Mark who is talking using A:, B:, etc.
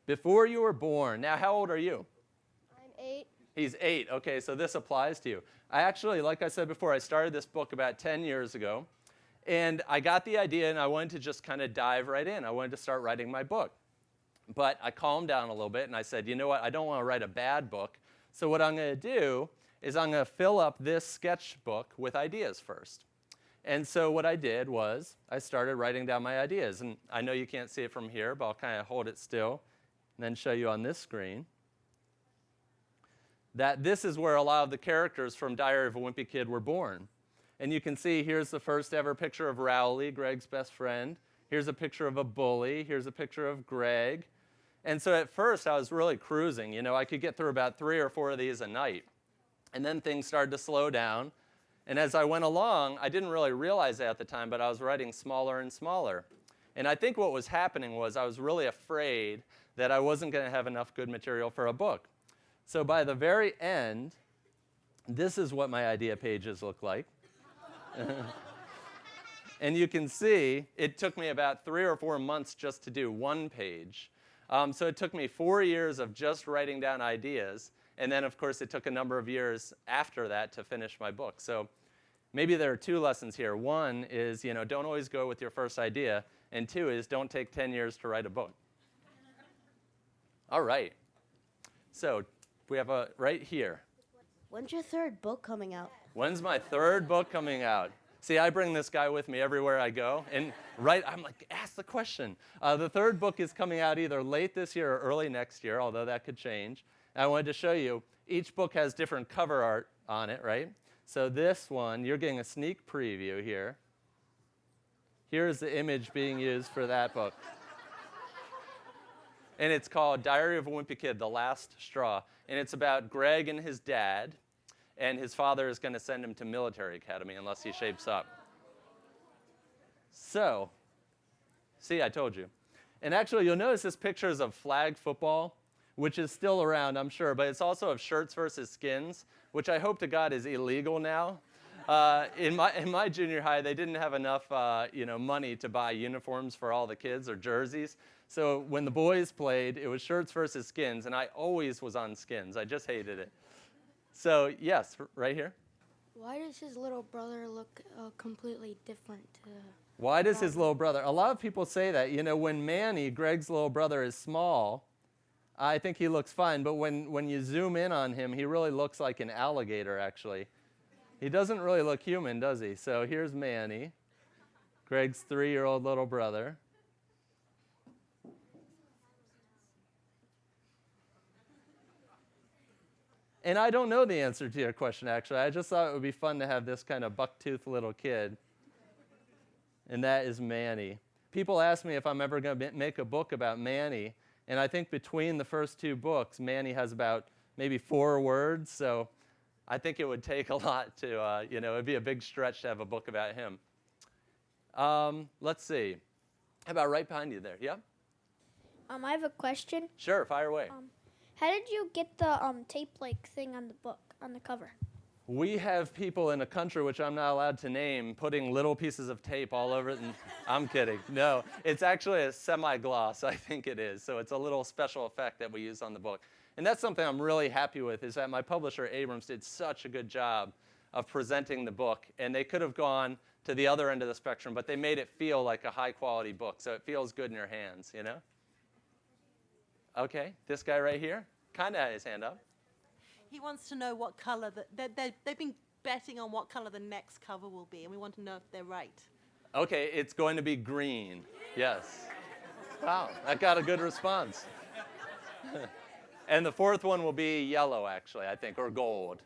A: Before you were born. Now, how old are you?
B: I'm 8.
A: He's 8. Okay, so this applies to you. I actually, like I said before, I started this book about 10 years ago. And I got the idea, and I wanted to just kind of dive right in. I wanted to start writing my book. But I calmed down a little bit, and I said, you know what? I don't want to write a bad book. So what I'm going to do is I'm going to fill up this sketchbook with ideas first. And so what I did was I started writing down my ideas. And I know you can't see it from here, but I'll kind of hold it still and then show you on this screen that this is where a lot of the characters from Diary of a Wimpy Kid were born. And you can see here's the first ever picture of Rowley, Greg's best friend. Here's a picture of a bully. Here's a picture of Greg. And so at first I was really cruising. You know, I could get through about 3 or 4 of these a night. And then things started to slow down. And as I went along, I didn't really realize that at the time, but I was writing smaller and smaller. And I think what was happening was I was really afraid that I wasn't going to have enough good material for a book. So by the very end, this is what my idea pages look like. And you can see it took me about 3 or 4 months just to do one page. So it took me 4 years of just writing down ideas. And then, of course, it took a number of years after that to finish my book. So maybe there are 2 lessons here. One is, you know, don't always go with your first idea. And 2 is don't take 10 years to write a book. All right. So we have a right here.
B: When's your 3rd book coming out?
A: When's my 3rd book coming out? See, I bring this guy with me everywhere I go. And I'm like, ask the question. The 3rd book is coming out either late this year or early next year, although that could change. I wanted to show you, each book has different cover art on it, right? So this one, you're getting a sneak preview here. Here's the image being used for that book. And it's called Diary of a Wimpy Kid, The Last Straw. And it's about Greg and his dad, and his father is going to send him to military academy unless he shapes up. So, see, I told you. And actually, you'll notice this picture is of flag football, which is still around, I'm sure, but it's also of shirts versus skins, which I hope to God is illegal now. In my junior high, they didn't have enough money to buy uniforms for all the kids or jerseys. So when the boys played, it was shirts versus skins, and I always was on skins. I just hated it. So yes, right here.
C: Why does his little brother look completely different?
A: Why does his little brother? A lot of people say that. You know, when Manny, Greg's little brother, is small, I think he looks fine. But when you zoom in on him, he really looks like an alligator, actually. He doesn't really look human, does he? So here's Manny, Greg's 3-year-old little brother. And I don't know the answer to your question, actually. I just thought it would be fun to have this kind of buck-toothed little kid. And that is Manny. People ask me if I'm ever going to make a book about Manny. And I think between the first 2 books, Manny has about maybe 4 words. So I think it would take a lot to, it would be a big stretch to have a book about him. Let's see. How about right behind you there? Yeah?
C: I have a question.
A: Sure, fire away.
C: How did you get the tape-like thing on the book, on the cover?
A: We have people in a country which I'm not allowed to name putting little pieces of tape all over it. And I'm kidding. No, it's actually a semi-gloss, I think it is. So it's a little special effect that we use on the book. And that's something I'm really happy with, is that my publisher, Abrams, did such a good job of presenting the book. And they could have gone to the other end of the spectrum, but they made it feel like a high-quality book. So it feels good in your hands, you know? Okay, this guy right here kind of had his hand up.
D: He wants to know what color, they've been betting on what color the next cover will be, and we want to know if they're right.
A: Okay, it's going to be green. Yes. Wow, that got a good response. And the 4th one will be yellow, actually, I think, or gold.